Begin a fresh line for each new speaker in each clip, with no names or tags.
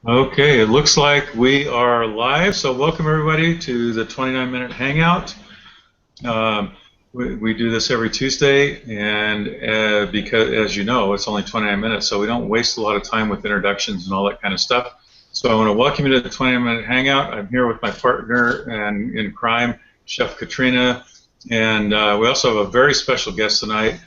Okay, it looks like we are live. So welcome everybody to the 29-minute hangout. Um, we do this every Tuesday, and because, as you know, it's only 29 minutes, so we don't waste a lot of time with introductions and all that kind of stuff. So I want to welcome you to the 29-minute hangout. I'm here with my partner and in crime, Chef Katrina, and we also have a very special guest tonight,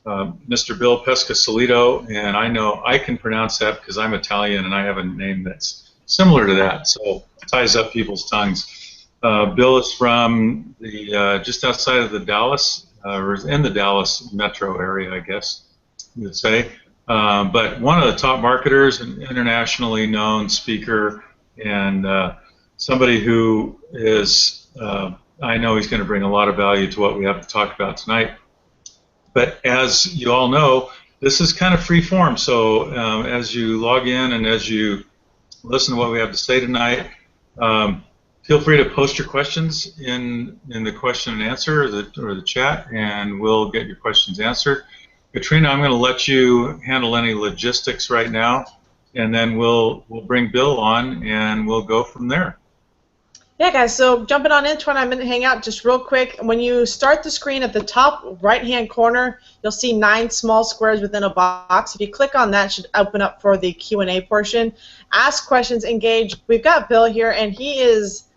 Mr. Bill Pescosolido, and I know I can pronounce that because I'm Italian and I have a name that's similar to that, so it ties up people's tongues. Bill is from the just outside of the Dallas, or in the Dallas metro area, I guess you would say. But one of the top marketers, an internationally known speaker, and somebody who is, I know he's going to bring a lot of value to what we have to talk about tonight. But as you all know, this is kind of free form, so as you log in and as you listen to what we have to say tonight, feel free to post your questions in the question and answer or the chat, and we'll get your questions answered. Katrina, I'm going to let you handle any logistics right now, and then we'll bring Bill on, and we'll go from there.
Yeah, guys, so jumping on in, 29-minute hangout, just real quick. When you start the screen at the top right-hand corner, you'll see 9 small squares within a box. If you click on that, it should open up for the Q&A portion. Ask questions, engage. We've got Bill here, and he is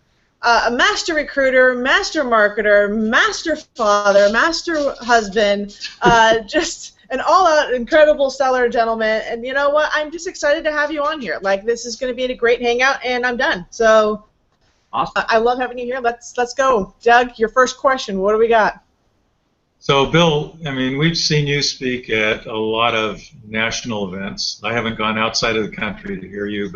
a master recruiter, master marketer, master father, master husband, just an all-out incredible seller gentleman. And you know what? I'm just excited to have you on here. Like, this is going to be a great hangout, and I'm done. So
awesome.
I love having you here. Let's go. Doug, your first question. What do we got?
So, Bill, I mean, we've seen you speak at a lot of national events. I haven't gone outside of the country to hear you,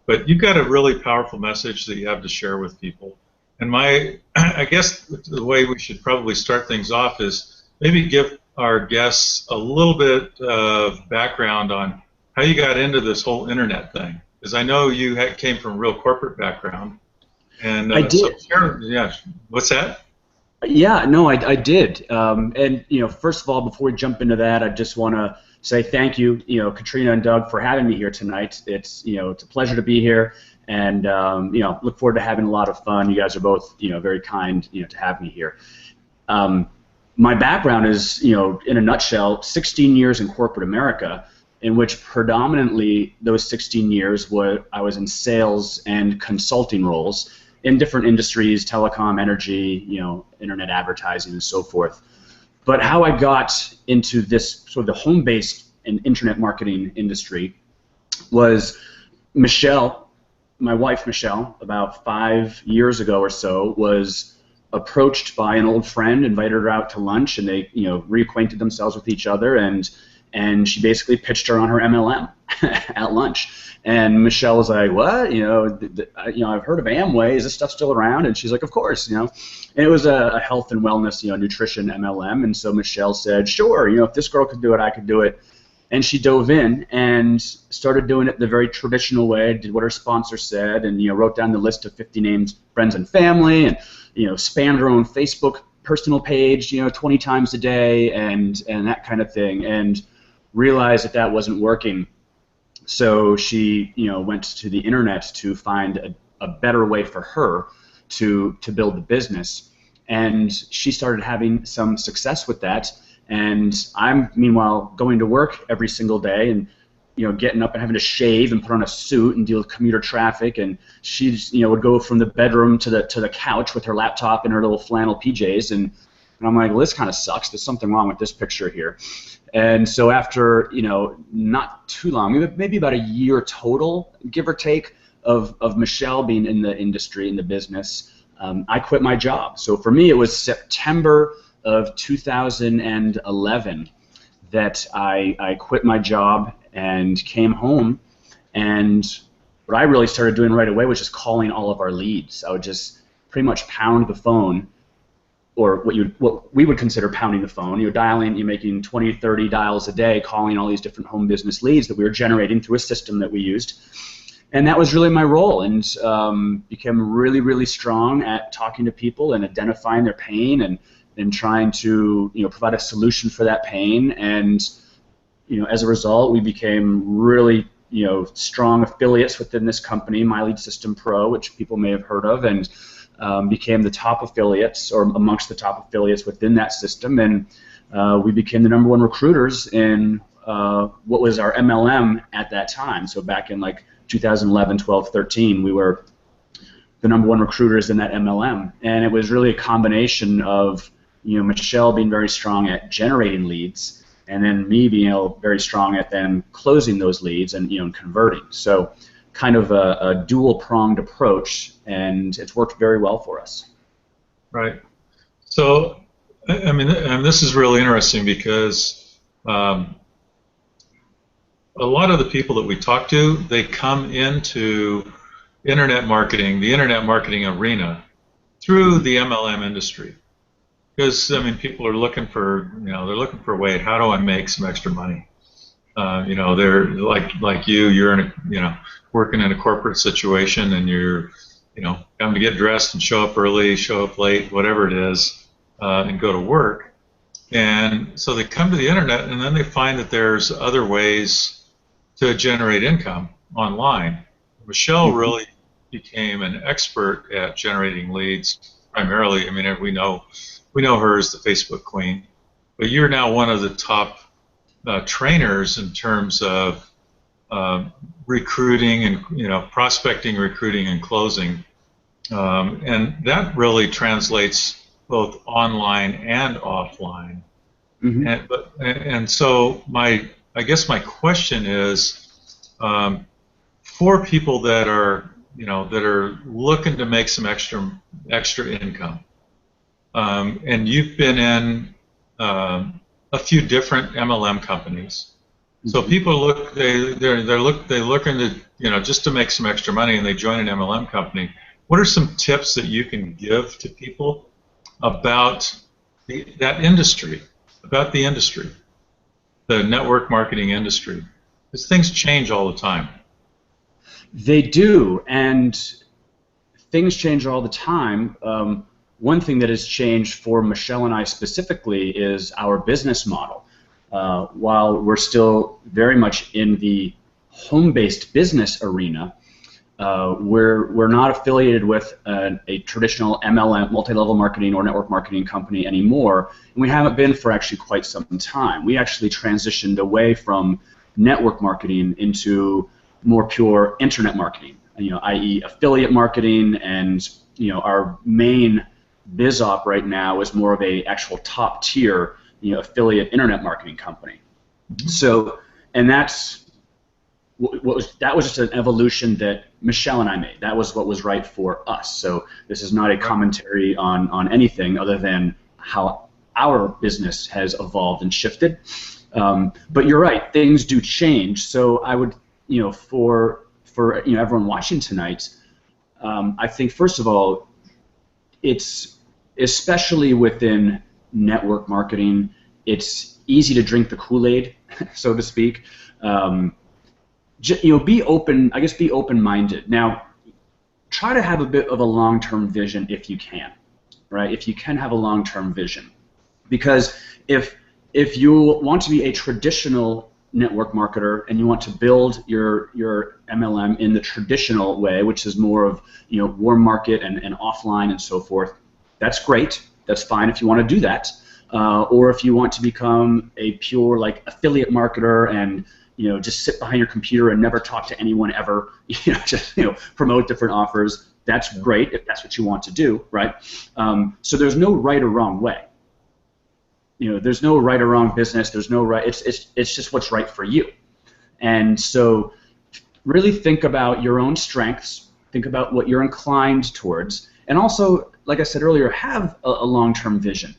but you've got a really powerful message that you have to share with people. And I guess the way we should probably start things off is maybe give our guests a little bit of background on how you got into this whole internet thing. Because I know you came from a real corporate background. And
I did.
So, yeah. What's that?
Yeah, no, I did. And first of all, before we jump into that, I just want to say thank you, Katrina and Doug, for having me here tonight. It's it's a pleasure to be here, and look forward to having a lot of fun. You guys are both very kind to have me here. My background is in a nutshell, 16 years in corporate America, in which predominantly those 16 years I was in sales and consulting roles in different industries, telecom, energy, internet advertising, and so forth. But how I got into this sort of the home-based and internet marketing industry was Michelle, my wife Michelle, about 5 years ago or so, was approached by an old friend, invited her out to lunch, and they reacquainted themselves with each other, and she basically pitched her on her MLM at lunch. And Michelle was like, "What? I've heard of Amway. Is this stuff still around?" And she's like, "Of course." And it was a health and wellness, nutrition MLM. And so Michelle said, "Sure. If this girl could do it, I could do it." And she dove in and started doing it the very traditional way. Did what her sponsor said, and wrote down the list of 50 names, friends and family, and spammed her own Facebook personal page, 20 times a day, and that kind of thing. And realized that wasn't working. So she, went to the internet to find a better way for her to build the business, and she started having some success with that. And I'm meanwhile going to work every single day, and getting up and having to shave and put on a suit and deal with commuter traffic. And she, would go from the bedroom to the couch with her laptop and her little flannel PJs, and I'm like, well, this kind of sucks. There's something wrong with this picture here. And so after, not too long, maybe about a year total, give or take, of Michelle being in the industry, in the business, I quit my job. So for me, it was September of 2011 that I quit my job and came home. And what I really started doing right away was just calling all of our leads. I would just pretty much pound the phone, or what we would consider pounding the phone. You're dialing, you're making 20, 30 dials a day, calling all these different home business leads that we were generating through a system that we used. And that was really my role, and became really, really strong at talking to people and identifying their pain and trying to provide a solution for that pain. And as a result, we became really strong affiliates within this company, My Lead System Pro, which people may have heard of, and became the top affiliates, or amongst the top affiliates within that system, and we became the #1 recruiters in what was our MLM at that time. So back in like 2011, 12, 13, we were the #1 recruiters in that MLM, and it was really a combination of Michelle being very strong at generating leads, and then me being very strong at then closing those leads and converting. So kind of a dual-pronged approach, and it's worked very well for us.
Right. So, I mean, and this is really interesting because a lot of the people that we talk to, they come into the internet marketing arena through the MLM industry. Because I mean, people are looking for, they're looking for a way. How do I make some extra money? They're like you're in a, working in a corporate situation, and you're, having to get dressed and show up early, show up late, whatever it is, and go to work. And so they come to the internet, and then they find that there's other ways to generate income online. Michelle really became an expert at generating leads primarily. I mean, we know her as the Facebook queen, but you're now one of the top trainers in terms of recruiting and prospecting, recruiting, and closing, and that really translates both online and offline. Mm-hmm. And so I guess my question is, for people that are looking to make some extra income, and you've been in a few different MLM companies. So people they're looking to just to make some extra money, and they join an MLM company. What are some tips that you can give to people about that industry, the network marketing industry? Because things change all the time.
They do, and things change all the time. One thing that has changed for Michelle and I specifically is our business model. While we're still very much in the home-based business arena, we're not affiliated with a traditional MLM, multi-level marketing or network marketing company anymore, and we haven't been for actually quite some time. We actually transitioned away from network marketing into more pure internet marketing, i.e. affiliate marketing, and our main biz op right now is more of a actual top tier affiliate internet marketing company. So, and that was just an evolution that Michelle and I made. That was what was right for us. So this is not a commentary on anything other than how our business has evolved and shifted. But you're right, things do change. So I would, for everyone watching tonight, I think first of all, it's especially within network marketing, it's easy to drink the Kool-Aid, so to speak. Be open. I guess be open-minded. Now, try to have a bit of a long-term vision if you can, right? If you can have a long-term vision, because if you want to be a traditional network marketer and you want to build your MLM in the traditional way, which is more of warm market and offline and so forth, that's great. That's fine if you want to do that. Or if you want to become a pure affiliate marketer and just sit behind your computer and never talk to anyone ever, just promote different offers, that's great if that's what you want to do, right? So there's no right or wrong way. There's no right or wrong business. There's no right. It's just what's right for you. And so really think about your own strengths. Think about what you're inclined towards, and also, like I said earlier, have a long-term vision.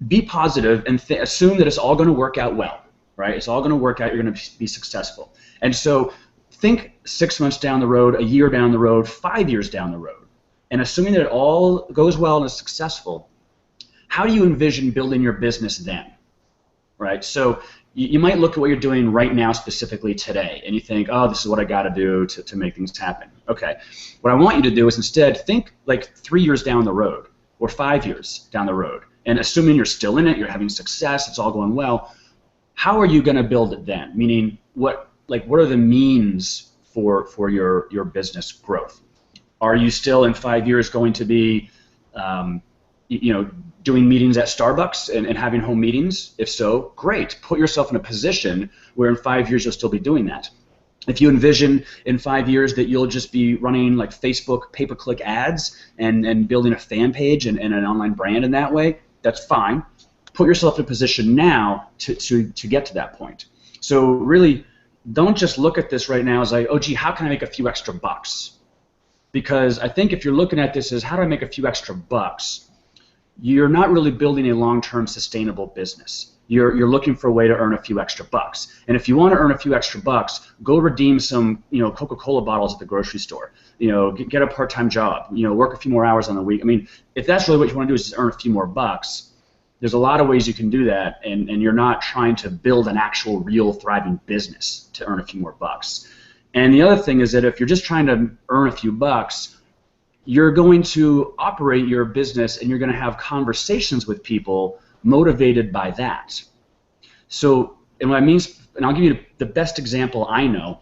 Be positive and assume that it's all going to work out well, right? It's all going to work out. You're going to be successful. And so think 6 months down the road, a year down the road, 5 years down the road, and assuming that it all goes well and is successful, how do you envision building your business then, right? So you might look at what you're doing right now specifically today, and you think, oh, this is what I got to do to make things happen. Okay. What I want you to do is instead think 3 years down the road or 5 years down the road, and assuming you're still in it, you're having success, it's all going well, how are you going to build it then? Meaning, what what are the means for your business growth? Are you still in 5 years going to be doing meetings at Starbucks and having home meetings? If so, great. Put yourself in a position where in 5 years you'll still be doing that. If you envision in 5 years that you'll just be running like Facebook pay-per-click ads and building a fan page and an online brand in that way, that's fine. Put yourself in a position now to get to that point. So really, don't just look at this right now as like, oh gee, how can I make a few extra bucks? Because I think if you're looking at this as how do I make a few extra bucks, you're not really building a long-term sustainable business. You're looking for a way to earn a few extra bucks. And if you want to earn a few extra bucks, go redeem some Coca-Cola bottles at the grocery store. Get a part-time job. Work a few more hours on the week. I mean, if that's really what you want to do is just earn a few more bucks, there's a lot of ways you can do that, and you're not trying to build an actual real thriving business to earn a few more bucks. And the other thing is that if you're just trying to earn a few bucks, you're going to operate your business and you're going to have conversations with people motivated by that. So, and what I mean, and I'll give you the best example I know.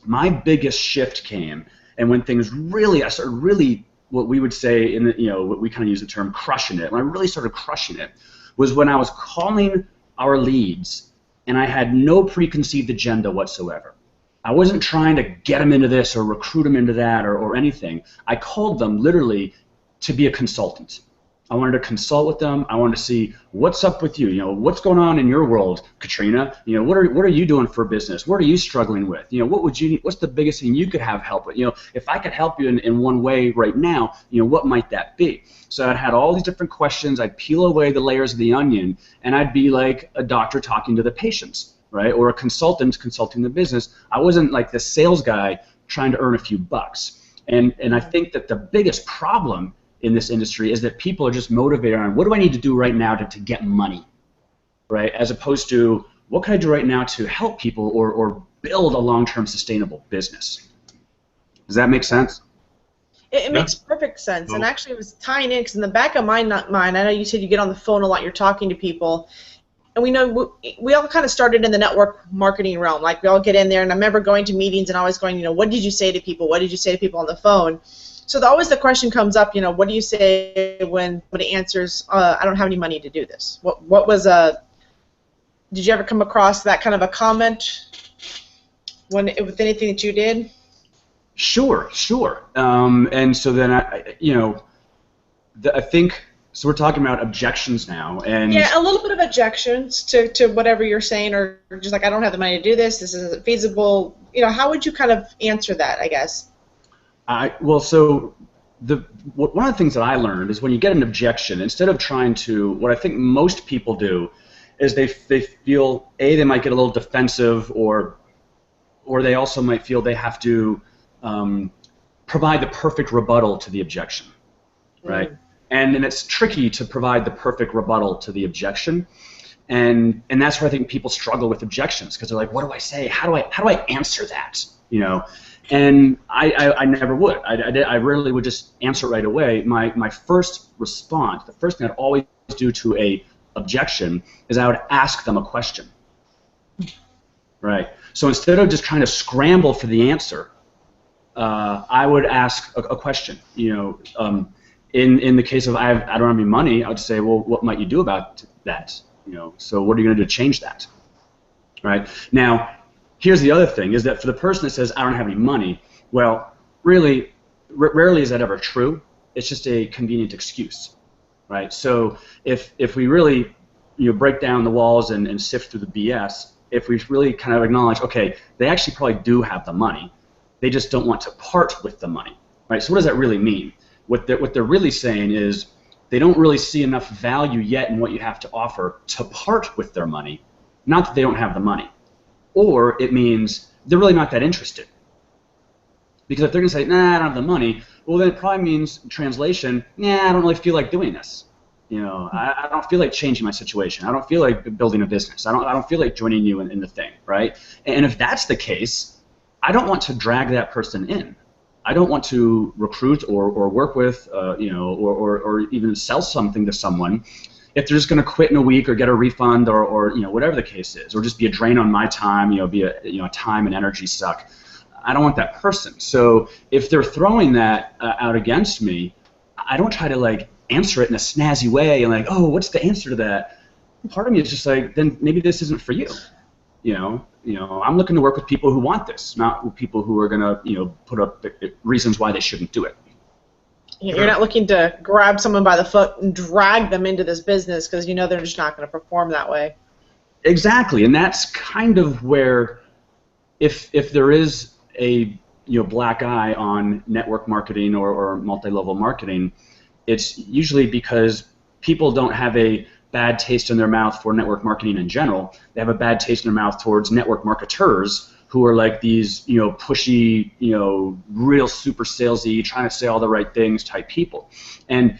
My biggest shift came, and when things really, I started really, what we would say what we kind of use the term crushing it. When I really started crushing it, was when I was calling our leads, and I had no preconceived agenda whatsoever. I wasn't trying to get them into this or recruit them into that or anything. I called them literally to be a consultant. I wanted to consult with them. I wanted to see what's up with you. What's going on in your world, Katrina? What are you doing for business? What are you struggling with? What would you need? What's the biggest thing you could have help with? If I could help you in one way right now, what might that be? So I'd had all these different questions. I'd peel away the layers of the onion, and I'd be like a doctor talking to the patients, right? Or a consultant consulting the business. I wasn't like the sales guy trying to earn a few bucks. And I think that the biggest problem in this industry is that people are just motivated on what do I need to do right now to get money, right? As opposed to what can I do right now to help people or build a long-term sustainable business. Does that make sense?
It makes perfect sense. And actually it was tying in because in the back of my mind, I know you said you get on the phone a lot, you're talking to people. And we know we all kind of started in the network marketing realm. Like we all get in there, and I remember going to meetings and always going, what did you say to people? What did you say to people on the phone? So always the question comes up, what do you say when somebody answers, I don't have any money to do this? What was did you ever come across that kind of a comment with anything that you did?
Sure. And so then I think. So we're talking about objections now, and
yeah, a little bit of objections to whatever you're saying, or just like I don't have the money to do this. This isn't feasible. How would you kind of answer that? I guess.
So one of the things that I learned is when you get an objection, instead of trying to, what I think most people do, is they feel they might get a little defensive, or they also might feel they have to provide the perfect rebuttal to the objection, right? And it's tricky to provide the perfect rebuttal to the objection, and that's where I think people struggle with objections because they're like, what do I say? How do I answer that? And I never would. I rarely would just answer right away. My first response, the first thing I'd always do to a objection is I would ask them a question. Right. So instead of just trying to scramble for the answer, I would ask a question. In the case of I don't have any money, I would say, well, what might you do about that? So what are you going to do to change that? Right. Now, here's the other thing: is that for the person that says I don't have any money, well, really, rarely is that ever true. It's just a convenient excuse, right? So if we really break down the walls and sift through the BS, if we really kind of acknowledge, okay, they actually probably do have the money, they just don't want to part with the money, right? So what does that really mean? What they're really saying is they don't really see enough value yet in what you have to offer to part with their money, not that they don't have the money. Or it means they're really not that interested. Because if they're going to say, nah, I don't have the money, well, then it probably means, translation, I don't really feel like doing this. I don't feel like changing my situation. I don't feel like building a business. I don't feel like joining you in the thing, right? And if that's the case, I don't want to drag that person in. I don't want to recruit or work with, or even sell something to someone if they're just going to quit in a week or get a refund or whatever the case is, or just be a drain on my time, be a time and energy suck, I don't want that person. So if they're throwing that out against me, I don't try to like answer it in a snazzy way and like, oh, what's the answer to that? Part of me is just like, then maybe this isn't for you. I'm looking to work with people who want this, not with people who are gonna, put up reasons why they shouldn't do it.
You're not looking to grab someone by the foot and drag them into this business because they're just not going to perform that way.
Exactly, and that's kind of where, if there is a black eye on network marketing or multi-level marketing, it's usually because people don't have a bad taste in their mouth for network marketing in general. They have a bad taste in their mouth towards network marketers who are like these, pushy, real super salesy, trying to say all the right things type people. And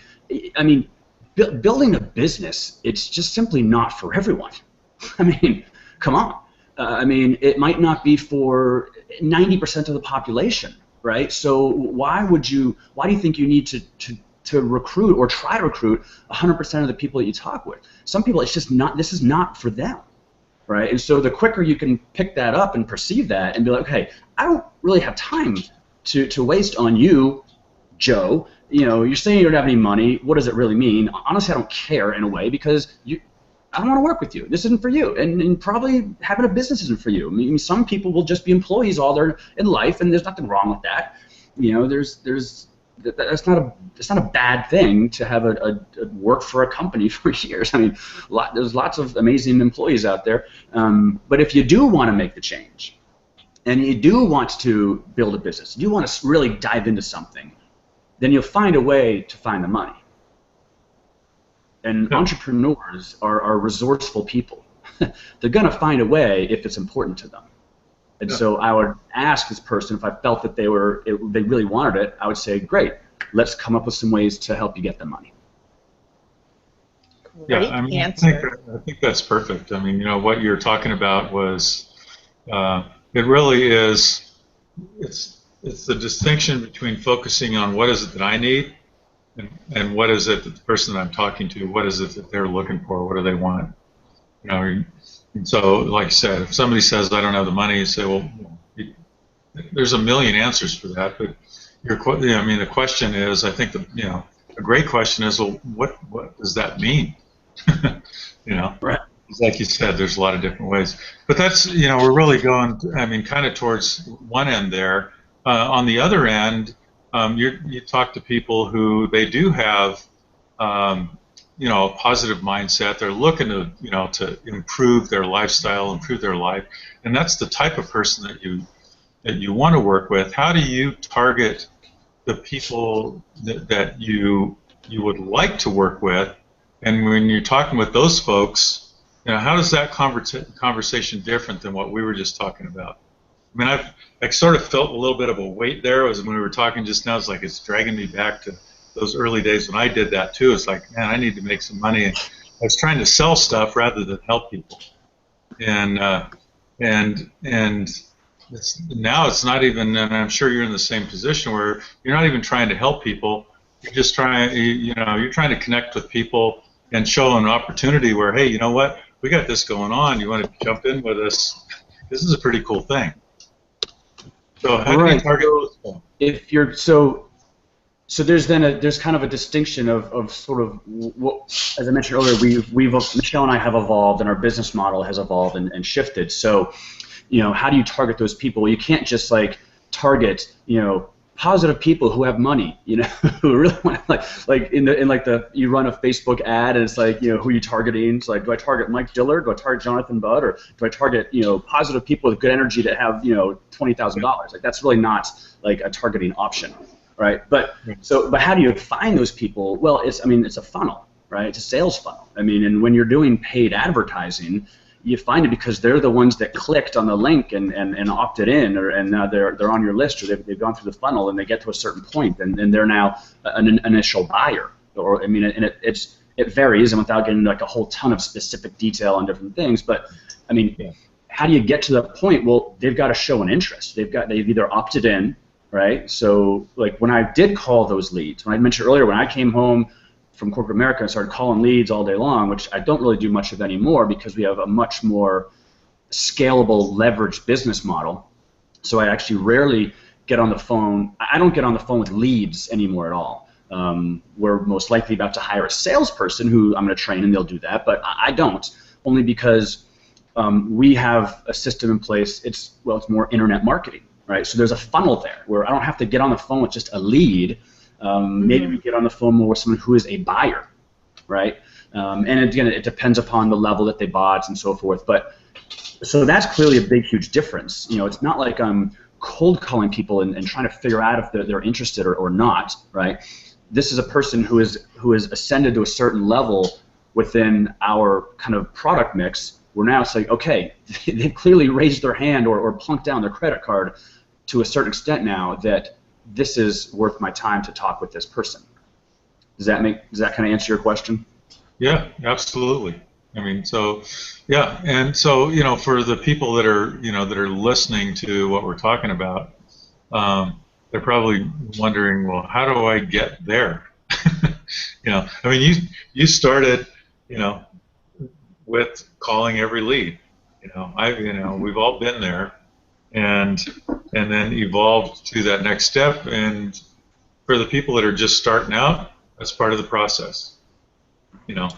I mean, building a business, it's just simply not for everyone. I mean, come on. It might not be for 90% of the population, right? So why do you think you need to recruit or try to recruit 100% of the people that you talk with? Some people, it's just not, this is not for them, right? And so the quicker you can pick that up and perceive that and be like, okay, I don't really have time to waste on you, Joe. You're saying you don't have any money. What does it really mean? Honestly, I don't care in a way because I don't want to work with you. This isn't for you, and probably having a business isn't for you. I mean, some people will just be employees all their in life, and there's nothing wrong with that. That's not a bad thing to have a work for a company for years. I mean, there's lots of amazing employees out there. But if you do want to make the change, and you do want to build a business, you want to really dive into something, then you'll find a way to find the money. And entrepreneurs are resourceful people. They're going to find a way if it's important to them. And so I would ask this person if I felt that they really wanted it. I would say, great, let's come up with some ways to help you get the money.
Great answer.
I think that's perfect. I mean, what you're talking about was, it really is, it's the distinction between focusing on what is it that I need and what is it that the person that I'm talking to, what is it that they're looking for, what do they want? And so, like I said, if somebody says, I don't have the money, you say, well, there's a million answers for that, but the question is, I think a great question is, well, what does that mean?
Right.
Like you said, there's a lot of different ways. But that's, we're really going, kind of towards one end there. On the other end, you talk to people who they do have, a positive mindset. They're looking to, to improve their lifestyle, improve their life, and that's the type of person that you want to work with. How do you target the people that you would like to work with? And when you're talking with those folks, how does that conversation different than what we were just talking about? I mean, I sort of felt a little bit of a weight there. As when we were talking just now, it's like it's dragging me back to those early days when I did that too. It's like, man, I need to make some money. And I was trying to sell stuff rather than help people. And now it's not even, and I'm sure you're in the same position where you're not even trying to help people. You're just trying, you're trying to connect with people and show them an opportunity where, hey, you know what, we got this going on. You want to jump in with us? This is a pretty cool thing. So how do you target those people?
If you're so there's kind of a distinction of sort of what, as I mentioned earlier, Michelle and I have evolved, and our business model has evolved and shifted. So, how do you target those people? Well, you can't just like target, positive people who have money, who really want to, you run a Facebook ad and it's like, who are you targeting? It's like, do I target Mike Dillard? Do I target Jonathan Budd? Or do I target, positive people with good energy that have, $20,000? Like, that's really not like a targeting option, right? But how do you find those people? Well, it's a funnel, right? It's a sales funnel. And when you're doing paid advertising, you find it because they're the ones that clicked on the link and opted in, and now they're on your list, or they've gone through the funnel and they get to a certain point, and they're now an initial buyer. Or and it varies, and without getting like a whole ton of specific detail on different things, but how do you get to that point? Well, they've got to show an interest. They've either opted in, right? So like when I did call those leads, when I mentioned earlier, when I came home from corporate America and started calling leads all day long, which I don't really do much of anymore because we have a much more scalable, leveraged business model. So I actually rarely get on the phone. I don't get on the phone with leads anymore at all. We're most likely about to hire a salesperson who I'm going to train, and they'll do that, but I don't, only because we have a system in place. It's more internet marketing, right? So there's a funnel there where I don't have to get on the phone with just a lead. Maybe we get on the phone more with someone who is a buyer, right? And again, it depends upon the level that they bought and so forth. But so that's clearly a big, huge difference. It's not like I'm cold calling people and trying to figure out if they're interested or not, right? This is a person who is ascended to a certain level within our kind of product mix. We're now saying, okay, they've clearly raised their hand or plunked down their credit card to a certain extent now that this is worth my time to talk with this person. Does that kind of answer your question?
Yeah, absolutely. I mean, so yeah, and so for the people that are that are listening to what we're talking about, they're probably wondering, well, how do I get there? I mean, you started, with calling every lead. We've all been there, and then evolved to that next step. And for the people that are just starting out, that's part of the process. That's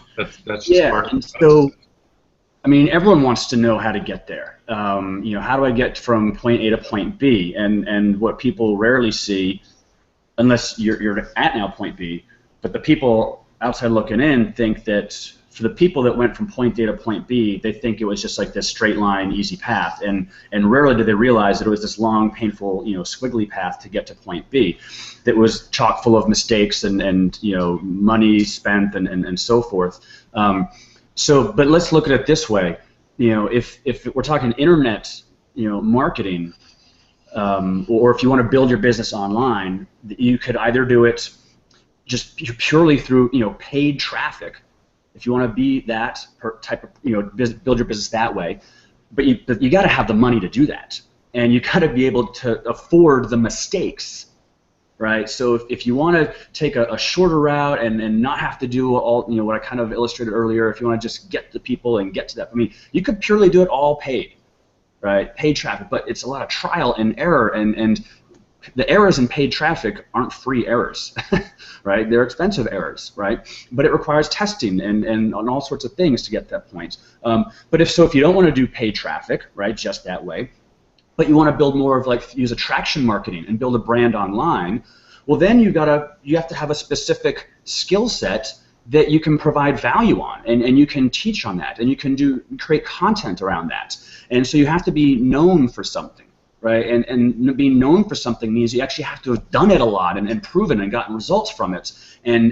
just part of the process.
So, I mean, everyone wants to know how to get there. How do I get from point A to point B? And what people rarely see, unless you're at now point B, but the people outside looking in think that for the people that went from point A to point B, they think it was just like this straight line, easy path, and rarely do they realize that it was this long, painful, squiggly path to get to point B that was chock full of mistakes and money spent and so forth. But let's look at it this way. If we're talking internet, marketing, or if you want to build your business online, you could either do it just purely through paid traffic. If you want to be that type of build your business that way, but you got to have the money to do that, and you got to be able to afford the mistakes, right? So if you want to take a shorter route and not have to do all what I kind of illustrated earlier, if you want to just get the people and get to that, I mean, you could purely do it all paid, right? Paid traffic, but it's a lot of trial and error, and the errors in paid traffic aren't free errors, right? They're expensive errors, right? But it requires testing and all sorts of things to get to that point. But if you don't want to do paid traffic, right, just that way, but you want to build more of use attraction marketing and build a brand online, well then you have to have a specific skill set that you can provide value on, and you can teach on that, and you can create content around that. And so you have to be known for something. Right, and being known for something means you actually have to have done it a lot and proven and gotten results from it, and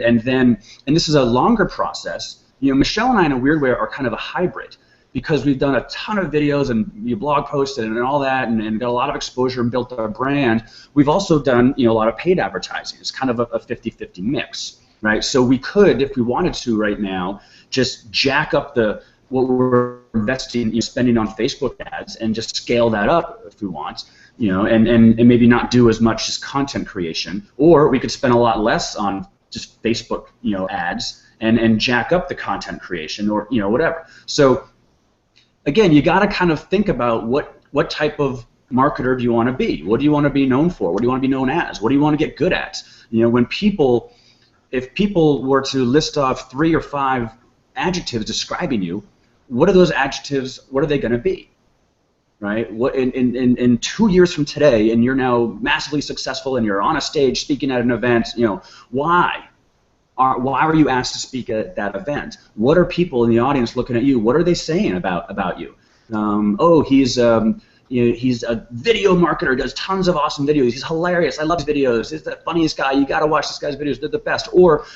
this is a longer process. Michelle and I, in a weird way, are kind of a hybrid because we've done a ton of videos and blog posts and all that, and got a lot of exposure and built our brand. We've also done a lot of paid advertising. It's kind of a 50-50 mix, right? So we could, if we wanted to, right now, just jack up what we're investing, spending on Facebook ads, and just scale that up if we want, and maybe not do as much as content creation, or we could spend a lot less on just Facebook, ads, and jack up the content creation, or whatever. So again, you got to kind of think about what type of marketer do you want to be? What do you want to be known for? What do you want to be known as? What do you want to get good at? If people were to list off 3 or 5 adjectives describing you, what are those adjectives? What are they going to be, right? What in 2 years from today, and you're now massively successful, and you're on a stage speaking at an event. Why are you asked to speak at that event? What are people in the audience looking at you? What are they saying about you? He's a video marketer, does tons of awesome videos. He's hilarious. I love his videos. He's the funniest guy. You got to watch this guy's videos. They're the best. Or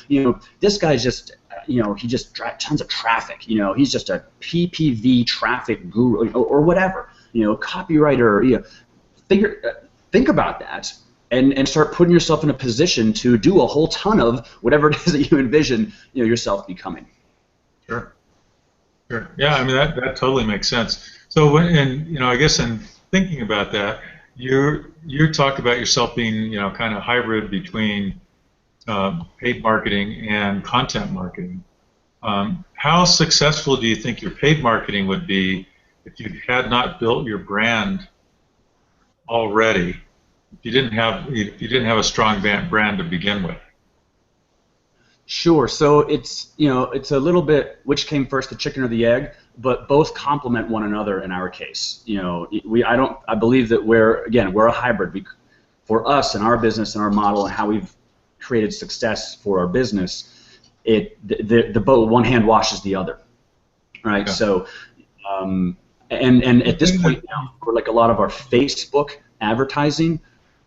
this guy's just he just drives tons of traffic. He's just a PPV traffic guru, or whatever. Copywriter. Think about that, and start putting yourself in a position to do a whole ton of whatever it is that you envision yourself becoming.
Sure. Yeah, I mean that totally makes sense. So I guess in thinking about that, you talk about yourself being kind of hybrid between paid marketing and content marketing. How successful do you think your paid marketing would be if you had not built your brand already? If you didn't have a strong brand to begin with?
Sure. So it's it's a little bit which came first, the chicken or the egg, but both complement one another in our case. I believe that we're a hybrid. For us and our business and our model and how we've created success for our business, the boat one hand washes the other, right? Okay. So and at this point now, for like a lot of our Facebook advertising,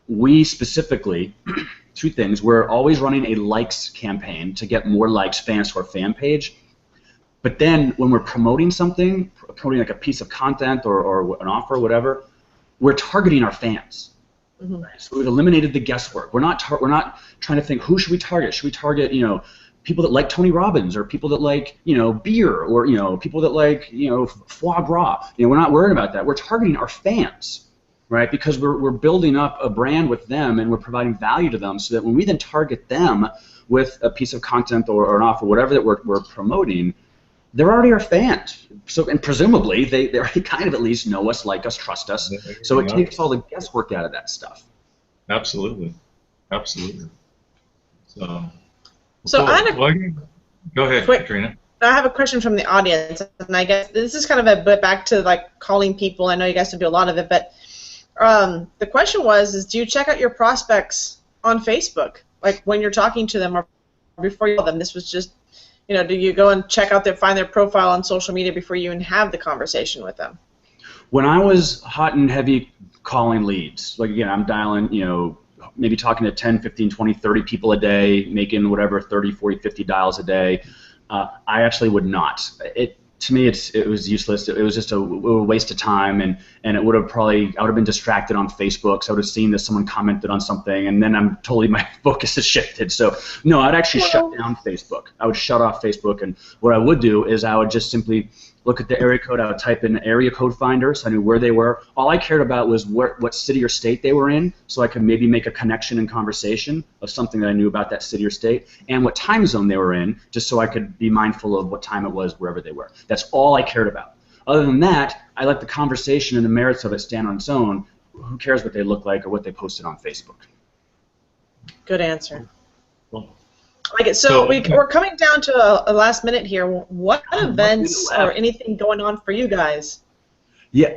we specifically two things. We're always running a likes campaign to get more likes, fans to our fan page. But then when we're promoting something, promoting like a piece of content or an offer or whatever, we're targeting our fans. Mm-hmm. Right? So we've eliminated the guesswork. We're not trying to think, who should we target? Should we target people that like Tony Robbins, or people that like beer, or people that like foie gras? We're not worried about that. We're targeting our fans. Right, because we're building up a brand with them, and we're providing value to them, so that when we then target them with a piece of content or an offer, whatever that we're promoting, they're already our fans. So, and presumably they already kind of at least know us, like us, trust us. So it takes all the guesswork out of that stuff.
Absolutely, absolutely. So
cool.
Go ahead, Katrina.
I have a question from the audience, and I guess this is kind of a bit back to like calling people. I know you guys do a lot of it, but the question was, do you check out your prospects on Facebook, like when you're talking to them or before you call them? This was just, do you go and check out find their profile on social media before you even have the conversation with them?
When I was hot and heavy calling leads, like again, I'm dialing, maybe talking to 10, 15, 20, 30 people a day, making whatever 30, 40, 50 dials a day, I actually would not. To me, it was useless. It was just a waste of time, and it I would have been distracted on Facebook. So I would have seen that someone commented on something, and then my focus has shifted. So no, I'd actually shut down Facebook. I would shut off Facebook, and what I would do is I would just simply look at the area code. I would type in area code finder, so I knew where they were. All I cared about was what city or state they were in, so I could maybe make a connection and conversation of something that I knew about that city or state, and what time zone they were in, just so I could be mindful of what time it was wherever they were. That's all I cared about. Other than that, I let the conversation and the merits of it stand on its own. Who cares what they look like or what they posted on Facebook?
Good answer. Cool. Like it. So we're coming down to a last minute here. What events or anything going on for you guys? Yeah.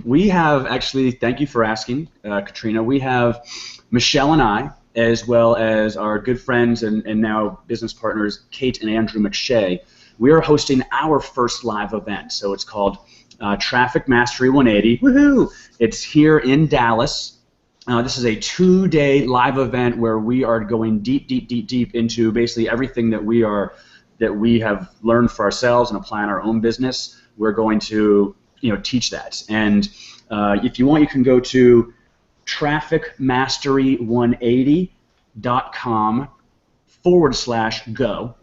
We have actually. Thank you for asking, Katrina. We have Michelle and I, as well as our good friends and now business partners, Kate and Andrew McShay. We are hosting our first live event. So it's called Traffic Mastery 180. Woohoo! It's here in Dallas. This is a 2-day live event where we are going deep into basically everything that we have learned for ourselves and apply in our own business. We're going to teach that. And if you want, you can go to trafficmastery180.com/go.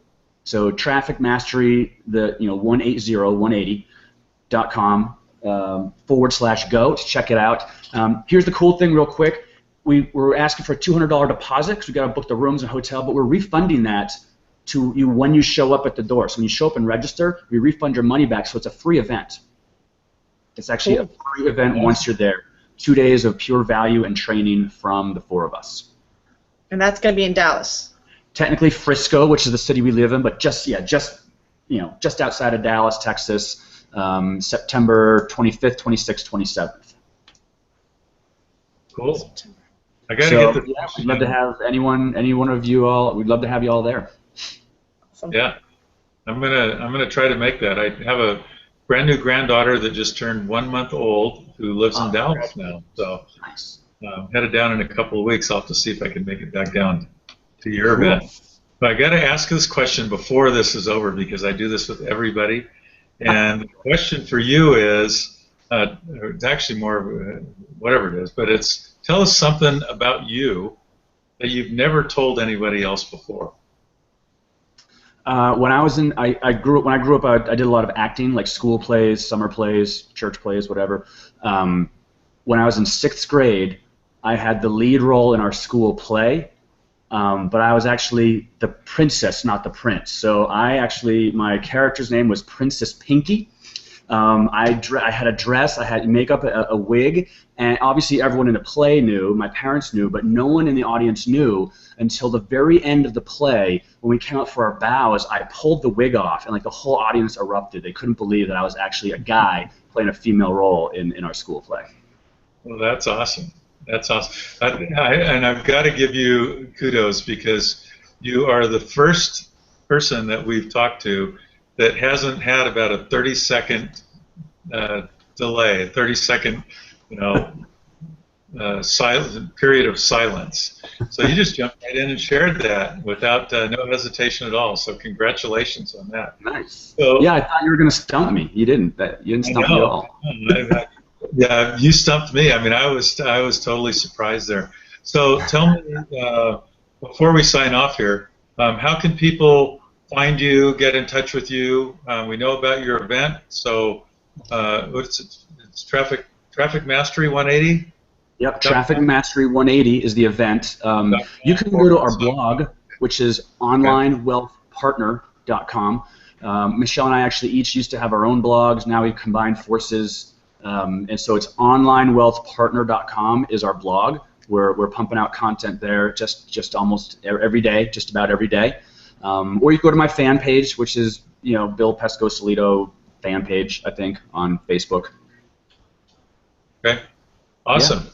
So trafficmastery, 180.com/go to check it out. Here's the cool thing real quick. We're asking for a $200 deposit because we've got to book the rooms and hotel, but we're refunding that to you when you show up at the door. So when you show up and register, we refund your money back, so it's a free event. It's actually a free event once you're there. 2 days of pure value and training from the four of us. And that's going to be in Dallas.
Technically Frisco, which is the city we live in, but just outside of Dallas, Texas. September 25th, 26th, 27th.
Cool. I gotta get the.
We'd love to have any one of you all. We'd love to have you all there.
Awesome.
Yeah, I'm gonna try to make that. I have a brand new granddaughter that just turned 1 month old who lives in Dallas now. So
nice.
Headed down in a couple of weeks. I'll have to see if I can make it back down to your event. But I gotta ask this question before this is over because I do this with everybody. And the question for you is, it's actually more of whatever it is, but it's tell us something about you that you've never told anybody else before.
When I grew up, I did a lot of acting, like school plays, summer plays, church plays, whatever. When I was in 6th grade, I had the lead role in our school play, but I was actually the princess, not the prince. So my character's name was Princess Pinky. I had a dress, I had makeup, a wig, and obviously everyone in the play knew, my parents knew, but no one in the audience knew until the very end of the play when we came out for our bows. I pulled the wig off, and like the whole audience erupted. They couldn't believe that I was actually a guy playing a female role in our school play.
Well, that's awesome. That's awesome. And I've got to give you kudos because you are the first person that we've talked to that hasn't had about a 30-second delay, a 30-second, period of silence. So you just jumped right in and shared that without no hesitation at all. So congratulations on that.
Nice.
So,
yeah, I thought you were going to stump me. You didn't. You didn't stump me at all.
Yeah, you stumped me. I mean, I was totally surprised there. So tell me, before we sign off here, how can people find you, get in touch with you? We know about your event. So what's it? It's Traffic Mastery 180.
Yep, Traffic Mastery 180 is the event. You can go to our blog, which is onlinewealthpartner.com. Michelle and I actually each used to have our own blogs. Now we've combined forces. And so it's onlinewealthpartner.com is our blog. We're pumping out content there just almost every day, just about every day. Or you can go to my fan page, which is Bill Pescosolido fan page, I think, on Facebook.
Okay, awesome. Yeah.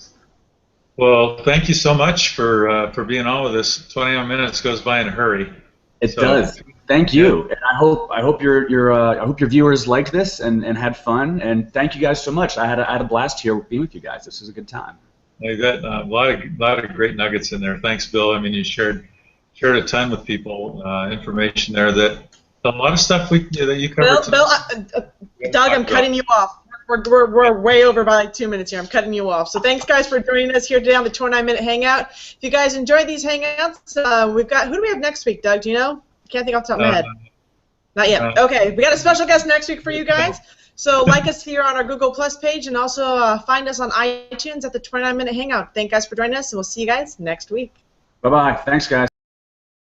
Well, thank you so much for being on with us. 21 minutes goes by in a hurry.
It does. Thank you. And I hope your viewers liked this and had fun. And thank you guys so much. I had a blast here being with you guys. This was a good time.
You got a lot of great nuggets in there. Thanks, Bill. I mean, you shared a ton with people, information there that a lot of stuff that you covered.
Bill, Doug, I'm cutting you off. We're way over by like 2 minutes here. I'm cutting you off. So thanks, guys, for joining us here today on the 29-minute Hangout. If you guys enjoyed these Hangouts, who do we have next week, Doug? Do you know? I can't think off the top of my head. Not yet. Okay, we got a special guest next week for you guys. So like us here on our Google Plus page, and also find us on iTunes at the 29-minute Hangout. Thank you guys for joining us, and we'll see you guys next week.
Bye-bye. Thanks, guys.